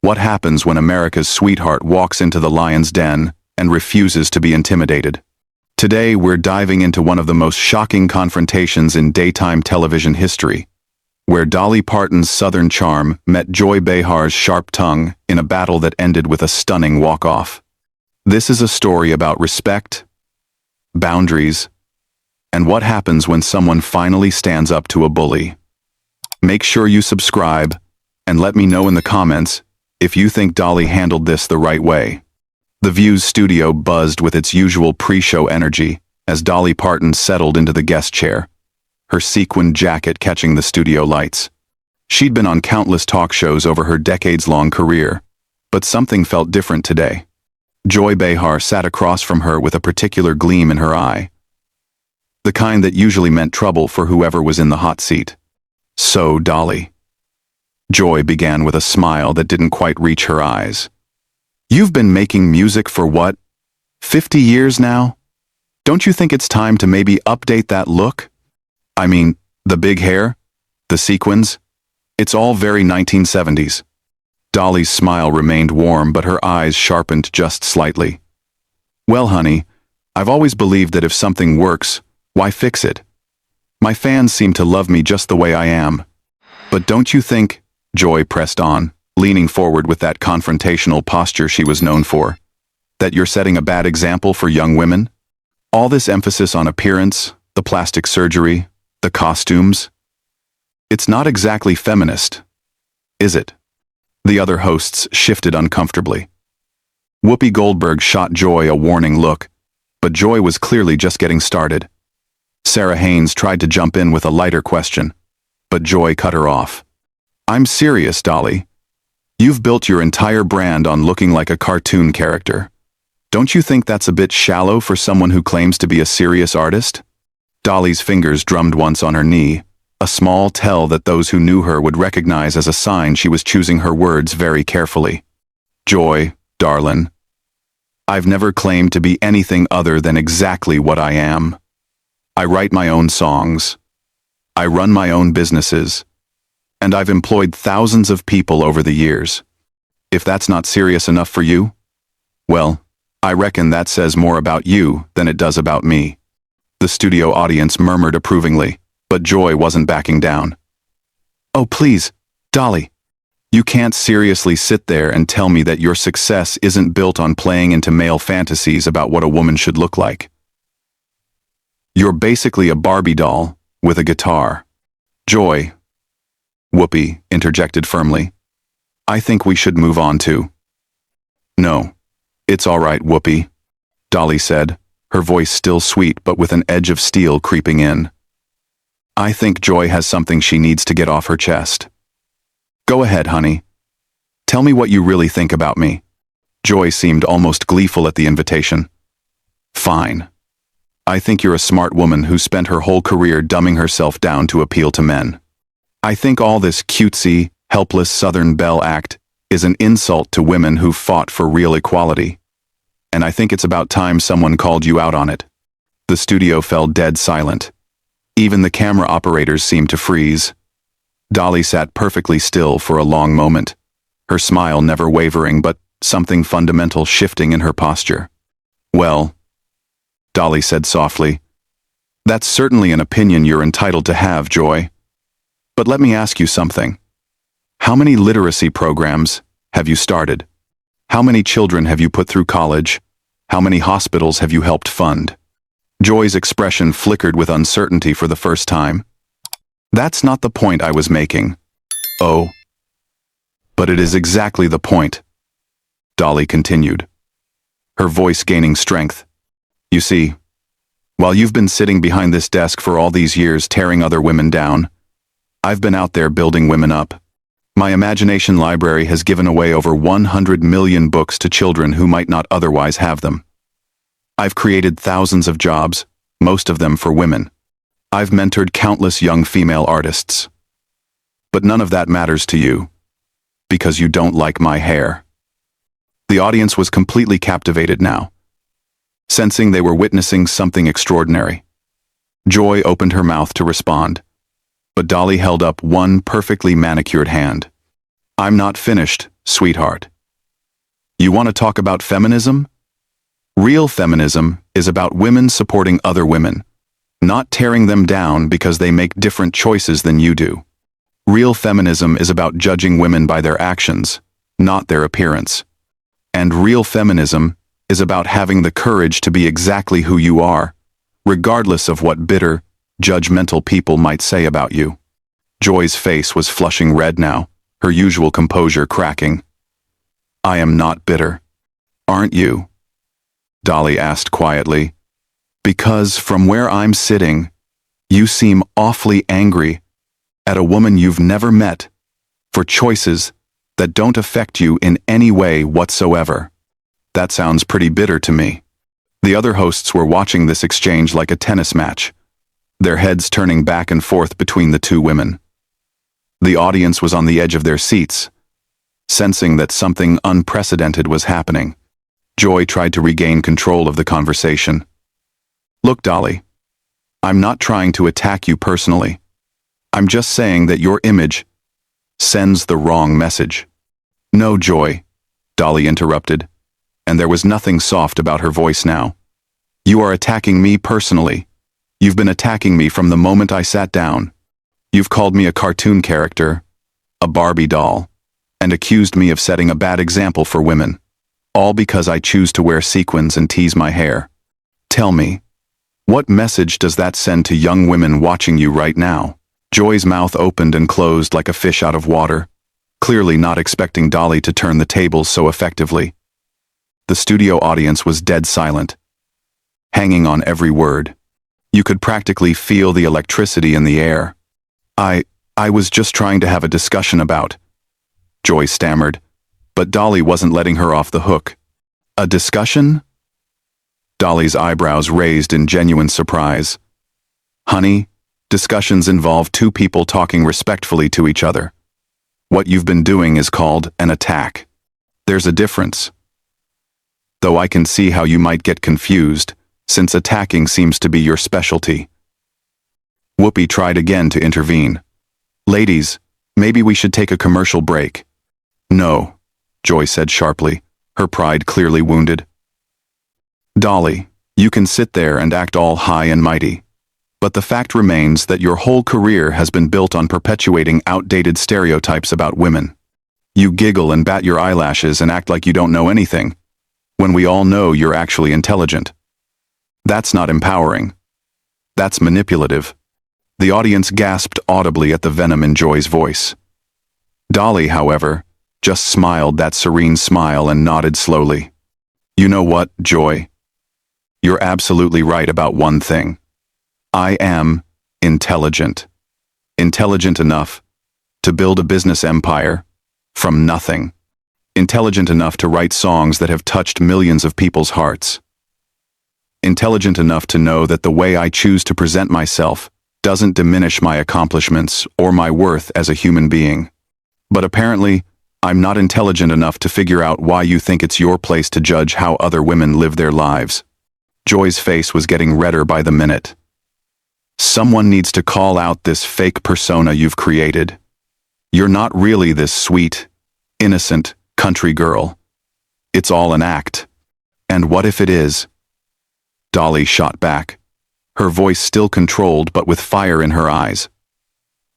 What happens when America's sweetheart walks into the lion's den and refuses to be intimidated? Today, we're diving into one of the most shocking confrontations in daytime television history, where Dolly Parton's southern charm met Joy Behar's sharp tongue in a battle that ended with a stunning walk-off. This is a story about respect, boundaries, and what happens when someone finally stands up to a bully. Make sure you subscribe and let me know in the comments if you think Dolly handled this the right way. The View's studio buzzed with its usual pre-show energy as Dolly Parton settled into the guest chair, her sequined jacket catching the studio lights. She'd been on countless talk shows over her decades-long career, but something felt different today. Joy Behar sat across from her with a particular gleam in her eye, the kind that usually meant trouble for whoever was in the hot seat. "So, Dolly," Joy began with a smile that didn't quite reach her eyes. "You've been making music for what, 50 years now? Don't you think it's time to maybe update that look? I mean, the big hair, the sequins, it's all very 1970s. Dolly's smile remained warm, but her eyes sharpened just slightly. "Well, honey, I've always believed that if something works, why fix it? My fans seem to love me just the way I am. But don't you think," Joy pressed on, leaning forward with that confrontational posture she was known for, "that you're setting a bad example for young women? All this emphasis on appearance, the plastic surgery, the costumes. It's not exactly feminist, is it?" The other hosts shifted uncomfortably. Whoopi Goldberg shot Joy a warning look, but Joy was clearly just getting started. Sarah Haynes tried to jump in with a lighter question, but Joy cut her off. "I'm serious, Dolly. You've built your entire brand on looking like a cartoon character. Don't you think that's a bit shallow for someone who claims to be a serious artist?" Dolly's fingers drummed once on her knee, a small tell that those who knew her would recognize as a sign she was choosing her words very carefully. "Joy, darlin', I've never claimed to be anything other than exactly what I am. I write my own songs. I run my own businesses. And I've employed thousands of people over the years. If that's not serious enough for you, well, I reckon that says more about you than it does about me." The studio audience murmured approvingly, but Joy wasn't backing down. "Oh, please, Dolly, you can't seriously sit there and tell me that your success isn't built on playing into male fantasies about what a woman should look like. You're basically a Barbie doll with a guitar." "Joy," Whoopi interjected firmly, "I think we should move on to—" "No, it's all right, Whoopi," Dolly said, her voice still sweet but with an edge of steel creeping in. "I think Joy has something she needs to get off her chest. Go ahead, honey. Tell me what you really think about me." Joy seemed almost gleeful at the invitation. "Fine. I think you're a smart woman who spent her whole career dumbing herself down to appeal to men. I think all this cutesy, helpless Southern belle act is an insult to women who've fought for real equality. And I think it's about time someone called you out on it." The studio fell dead silent. Even the camera operators seemed to freeze. Dolly sat perfectly still for a long moment, her smile never wavering but something fundamental shifting in her posture. "Well," Dolly said softly, "that's certainly an opinion you're entitled to have, Joy. But let me ask you something. How many literacy programs have you started? How many children have you put through college? How many hospitals have you helped fund?" Joy's expression flickered with uncertainty for the first time. "That's not the point I was making." "Oh. But it is exactly the point," Dolly continued, her voice gaining strength. "You see, while you've been sitting behind this desk for all these years tearing other women down, I've been out there building women up. My imagination library has given away over 100 million books to children who might not otherwise have them. I've created thousands of jobs, most of them for women. I've mentored countless young female artists. But none of that matters to you, because you don't like my hair." The audience was completely captivated now, sensing they were witnessing something extraordinary. Joy opened her mouth to respond, but Dolly held up one perfectly manicured hand. I'm not finished, sweetheart. You want to talk about feminism? Real feminism is about women supporting other women, not tearing them down because they make different choices than you do. Real feminism is about judging women by their actions, not their appearance. And real feminism is about having the courage to be exactly who you are, regardless of what bitter, judgmental people might say about you. Joy's face was flushing red now, her usual composure cracking. I am not bitter. Aren't you? Dolly asked quietly. Because from where I'm sitting, you seem awfully angry at a woman you've never met for choices that don't affect you in any way whatsoever. That sounds pretty bitter to me. The other hosts were watching this exchange like a tennis match, their heads turning back and forth between the two women. The audience was on the edge of their seats, sensing that something unprecedented was happening. Joy tried to regain control of the conversation. Look, Dolly, I'm not trying to attack you personally. I'm just saying that your image sends the wrong message. No, Joy, Dolly interrupted, and there was nothing soft about her voice now. You are attacking me personally. You've been attacking me from the moment I sat down. You've called me a cartoon character, a Barbie doll, and accused me of setting a bad example for women, all because I choose to wear sequins and tease my hair. Tell me, what message does that send to young women watching you right now? Joy's mouth opened and closed like a fish out of water, clearly not expecting Dolly to turn the tables so effectively. The studio audience was dead silent, hanging on every word. You could practically feel the electricity in the air. I was just trying to have a discussion about, Joy stammered, but Dolly wasn't letting her off the hook. A discussion? Dolly's eyebrows raised in genuine surprise. Honey, discussions involve two people talking respectfully to each other. What you've been doing is called an attack. There's a difference. Though I can see how you might get confused, since attacking seems to be your specialty. Whoopi tried again to intervene. Ladies, maybe we should take a commercial break. No, Joy said sharply, her pride clearly wounded. Dolly, you can sit there and act all high and mighty. But the fact remains that your whole career has been built on perpetuating outdated stereotypes about women. You giggle and bat your eyelashes and act like you don't know anything, when we all know you're actually intelligent. That's not empowering. That's manipulative. The audience gasped audibly at the venom in Joy's voice. Dolly, however, just smiled that serene smile and nodded slowly. You know what, Joy? You're absolutely right about one thing. I am intelligent. Intelligent enough to build a business empire from nothing. Intelligent enough to write songs that have touched millions of people's hearts. Intelligent enough to know that the way I choose to present myself doesn't diminish my accomplishments or my worth as a human being. But apparently, I'm not intelligent enough to figure out why you think it's your place to judge how other women live their lives. Joy's face was getting redder by the minute. Someone needs to call out this fake persona you've created. You're not really this sweet, innocent country girl. It's all an act. And what if it is? Dolly shot back, her voice still controlled but with fire in her eyes.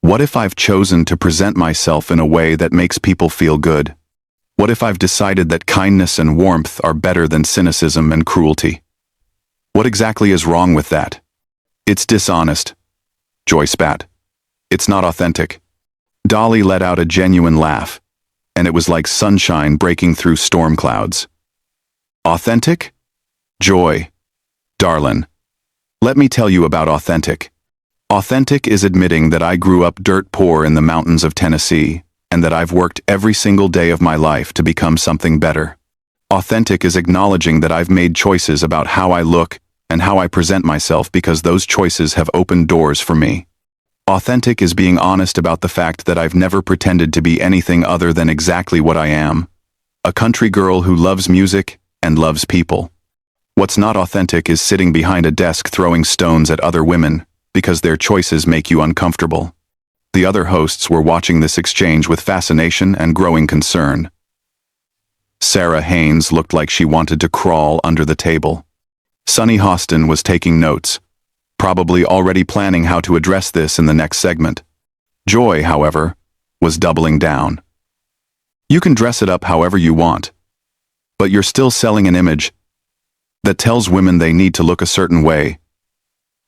What if I've chosen to present myself in a way that makes people feel good? What if I've decided that kindness and warmth are better than cynicism and cruelty? What exactly is wrong with that? It's dishonest, Joy spat. It's not authentic. Dolly let out a genuine laugh, and it was like sunshine breaking through storm clouds. Authentic? Joy, darlin', let me tell you about authentic. Authentic is admitting that I grew up dirt poor in the mountains of Tennessee, and that I've worked every single day of my life to become something better. Authentic is acknowledging that I've made choices about how I look and how I present myself because those choices have opened doors for me. Authentic is being honest about the fact that I've never pretended to be anything other than exactly what I am, a country girl who loves music and loves people. What's not authentic is sitting behind a desk throwing stones at other women because their choices make you uncomfortable. The other hosts were watching this exchange with fascination and growing concern. Sarah Haynes looked like she wanted to crawl under the table. Sunny Hostin was taking notes, probably already planning how to address this in the next segment. Joy, however, was doubling down. You can dress it up however you want, but you're still selling an image that tells women they need to look a certain way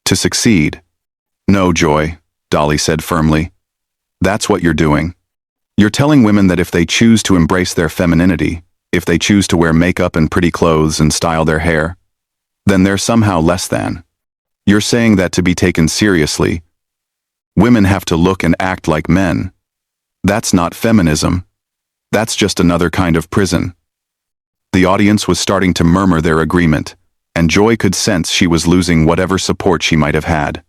to succeed. No, Joy, Dolly said firmly. That's what you're doing. You're telling women that if they choose to embrace their femininity, if they choose to wear makeup and pretty clothes and style their hair, then they're somehow less than. You're saying that to be taken seriously, women have to look and act like men. That's not feminism. That's just another kind of prison. The audience was starting to murmur their agreement, and Joy could sense she was losing whatever support she might have had.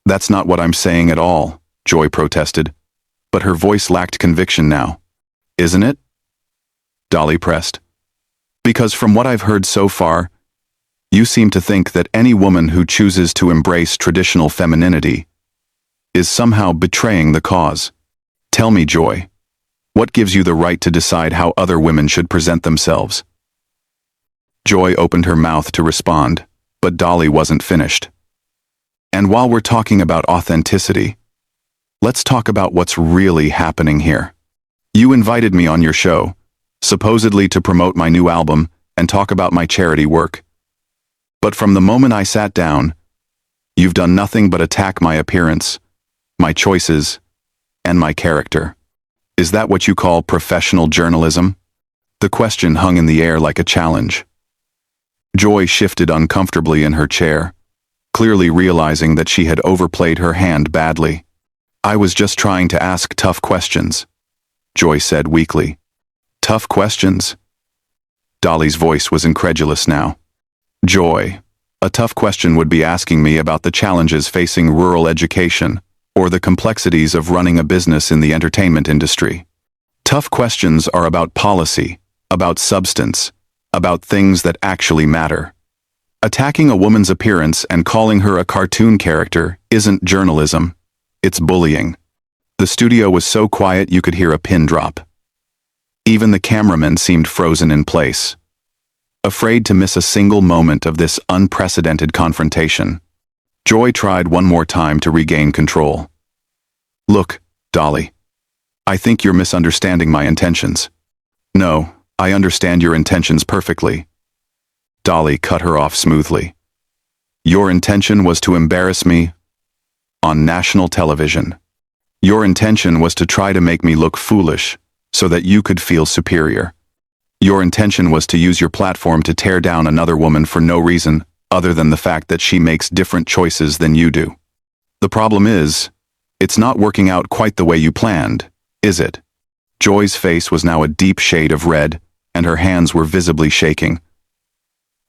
That's not what I'm saying at all, Joy protested, but her voice lacked conviction now. Isn't it? Dolly pressed. Because from what I've heard so far, you seem to think that any woman who chooses to embrace traditional femininity is somehow betraying the cause. Tell me, Joy, what gives you the right to decide how other women should present themselves? Joy opened her mouth to respond, but Dolly wasn't finished. And while we're talking about authenticity, let's talk about what's really happening here. You invited me on your show, supposedly to promote my new album and talk about my charity work. But from the moment I sat down, you've done nothing but attack my appearance, my choices, and my character. Is that what you call professional journalism? The question hung in the air like a challenge. Joy shifted uncomfortably in her chair, clearly realizing that she had overplayed her hand badly. I was just trying to ask tough questions, Joy said weakly. Tough questions? Dolly's voice was incredulous now. Joy, a tough question would be asking me about the challenges facing rural education or the complexities of running a business in the entertainment industry. Tough questions are about policy, about substance, about things that actually matter. Attacking a woman's appearance and calling her a cartoon character isn't journalism, it's bullying. The studio was so quiet you could hear a pin drop. Even the cameramen seemed frozen in place, afraid to miss a single moment of this unprecedented confrontation. Joy tried one more time to regain control. Look, Dolly, I think you're misunderstanding my intentions. No, I understand your intentions perfectly. Dolly cut her off smoothly. Your intention was to embarrass me on national television. Your intention was to try to make me look foolish so that you could feel superior. Your intention was to use your platform to tear down another woman for no reason other than the fact that she makes different choices than you do. The problem is, it's not working out quite the way you planned, is it? Joy's face was now a deep shade of red, and her hands were visibly shaking.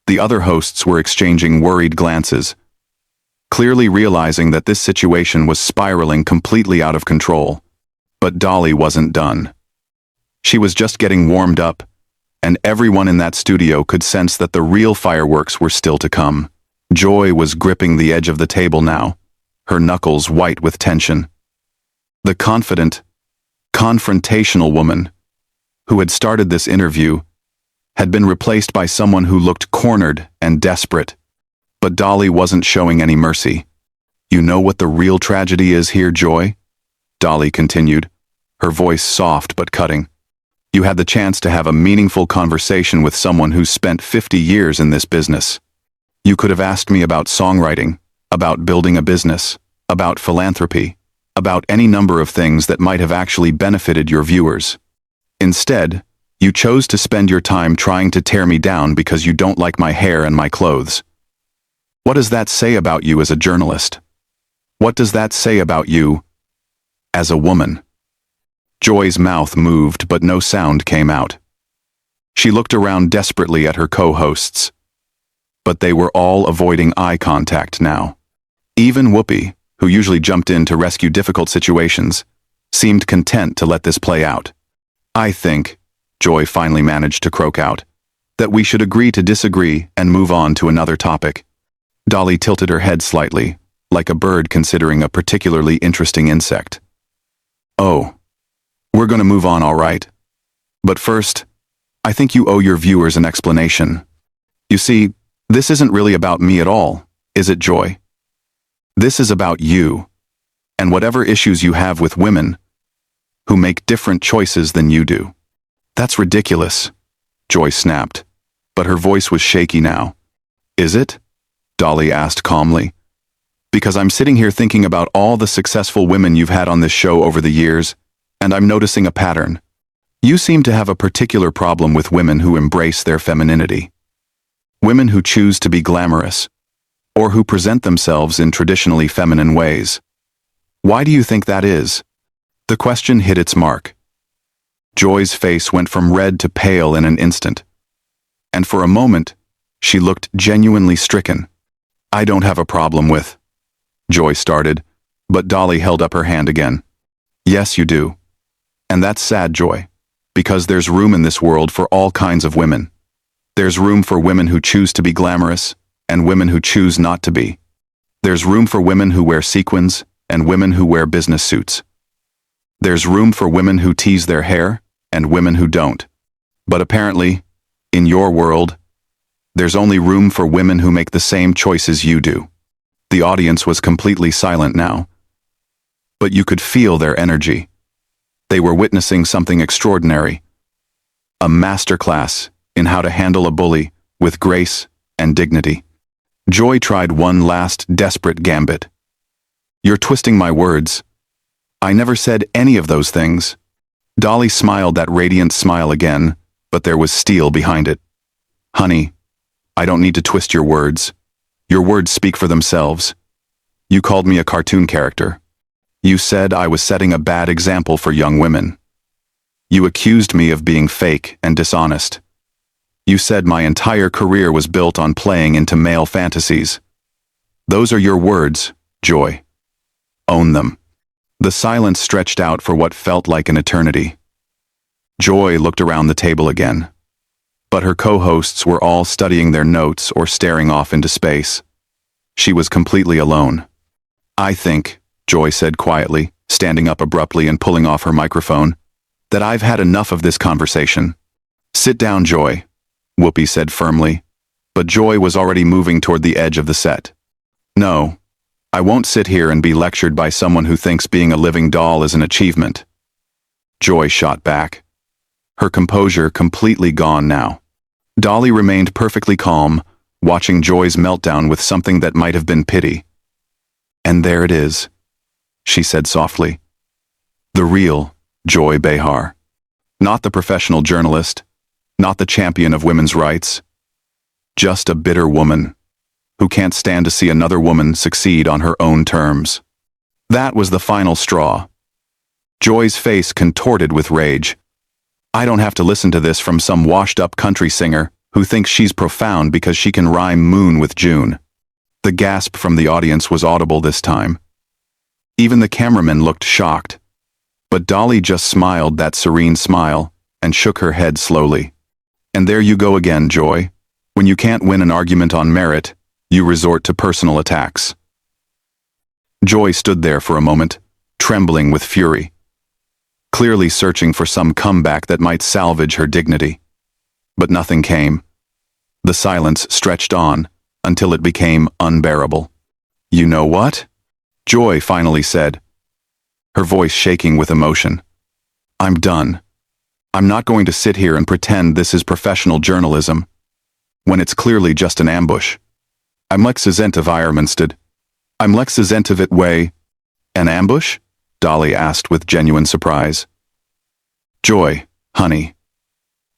The other hosts were exchanging worried glances, clearly realizing that this situation was spiraling completely out of control. But Dolly wasn't done. She was just getting warmed up, and everyone in that studio could sense that the real fireworks were still to come. Joy was gripping the edge of the table now, her knuckles white with tension. The confident, confrontational woman who had started this interview had been replaced by someone who looked cornered and desperate. But Dolly wasn't showing any mercy. You know what the real tragedy is here, Joy? Dolly continued, her voice soft but cutting. You had the chance to have a meaningful conversation with someone who's spent 50 years in this business. You could have asked me about songwriting, about building a business, about philanthropy, about any number of things that might have actually benefited your viewers. Instead, you chose to spend your time trying to tear me down because you don't like my hair and my clothes. What does that say about you as a journalist? What does that say about you as a woman? Joy's mouth moved, but no sound came out. She looked around desperately at her co-hosts, but they were all avoiding eye contact now. Even Whoopi, who usually jumped in to rescue difficult situations, seemed content to let this play out. I think, Joy finally managed to croak out, that we should agree to disagree and move on to another topic. Dolly tilted her head slightly, like a bird considering a particularly interesting insect. Oh, we're gonna move on, all right. But first, I think you owe your viewers an explanation. You see, this isn't really about me at all, is it, Joy? This is about you, and whatever issues you have with women who make different choices than you do. That's ridiculous, Joy snapped, but her voice was shaky now. Is it? Dolly asked calmly. Because I'm sitting here thinking about all the successful women you've had on this show over the years, and I'm noticing a pattern. You seem to have a particular problem with women who embrace their femininity. Women who choose to be glamorous, or who present themselves in traditionally feminine ways. Why do you think that is? The question hit its mark. Joy's face went from red to pale in an instant, and for a moment, she looked genuinely stricken. I don't have a problem with, Joy started, but Dolly held up her hand again. Yes, you do. And that's sad, Joy, because there's room in this world for all kinds of women. There's room for women who choose to be glamorous, and women who choose not to be. There's room for women who wear sequins, and women who wear business suits. There's room for women who tease their hair, and women who don't. But apparently, in your world, there's only room for women who make the same choices you do. The audience was completely silent now, but you could feel their energy. They were witnessing something extraordinary. A masterclass in how to handle a bully with grace and dignity. Joy tried one last desperate gambit. You're twisting my words. I never said any of those things. Dolly smiled that radiant smile again, but there was steel behind it. Honey, I don't need to twist your words. Your words speak for themselves. You called me a cartoon character. You said I was setting a bad example for young women. You accused me of being fake and dishonest. You said my entire career was built on playing into male fantasies. Those are your words, Joy. Own them. The silence stretched out for what felt like an eternity. Joy looked around the table again, but her co-hosts were all studying their notes or staring off into space. She was completely alone. I think, Joy said quietly, standing up abruptly and pulling off her microphone, that I've had enough of this conversation. Sit down, Joy, Whoopi said firmly, but Joy was already moving toward the edge of the set. No, I won't sit here and be lectured by someone who thinks being a living doll is an achievement. Joy shot back, her composure completely gone now. Dolly remained perfectly calm, watching Joy's meltdown with something that might have been pity. And there it is, she said softly. The real Joy Behar. Not the professional journalist, not the champion of women's rights. Just a bitter woman who can't stand to see another woman succeed on her own terms. That was the final straw. Joy's face contorted with rage. I don't have to listen to this from some washed-up country singer who thinks she's profound because she can rhyme moon with June. The gasp from the audience was audible this time. Even the cameraman looked shocked, but Dolly just smiled that serene smile and shook her head slowly. And there you go again, Joy. When you can't win an argument on merit, you resort to personal attacks. Joy stood there for a moment, trembling with fury, clearly searching for some comeback that might salvage her dignity. But nothing came. The silence stretched on until it became unbearable. You know what? Joy finally said, her voice shaking with emotion. I'm done. I'm not going to sit here and pretend this is professional journalism, when it's clearly just an ambush. I'm Lexazentiv Iremensted. I'm Lexazentiv way. An ambush? Dolly asked with genuine surprise. Joy, honey.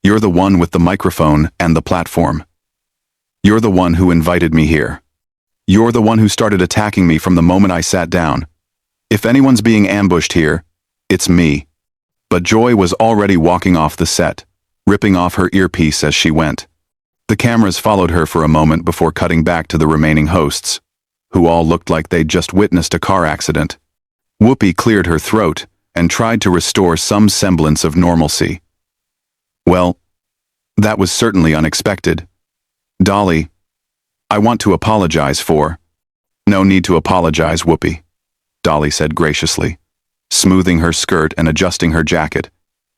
You're the one with the microphone and the platform. You're the one who invited me here. You're the one who started attacking me from the moment I sat down. If anyone's being ambushed here, it's me. But Joy was already walking off the set, ripping off her earpiece as she went. The cameras followed her for a moment before cutting back to the remaining hosts, who all looked like they'd just witnessed a car accident. Whoopi cleared her throat and tried to restore some semblance of normalcy. Well, that was certainly unexpected. Dolly, I want to apologize for... No need to apologize, Whoopi, Dolly said graciously. smoothing her skirt and adjusting her jacket,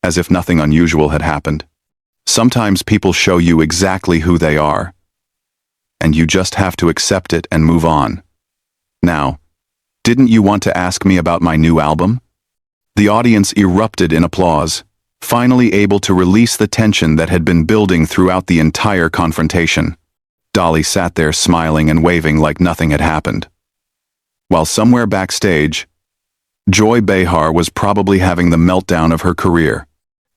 as if nothing unusual had happened. Sometimes people show you exactly who they are, and you just have to accept it and move on. Now, didn't you want to ask me about my new album? The audience erupted in applause, finally able to release the tension that had been building throughout the entire confrontation. Dolly sat there smiling and waving like nothing had happened. While somewhere backstage, Joy Behar was probably having the meltdown of her career.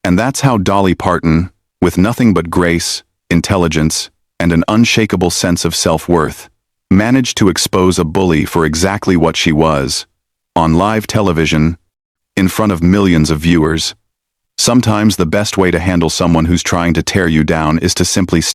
And that's how Dolly Parton, with nothing but grace, intelligence, and an unshakable sense of self-worth, managed to expose a bully for exactly what she was, on live television, in front of millions of viewers. Sometimes the best way to handle someone who's trying to tear you down is to simply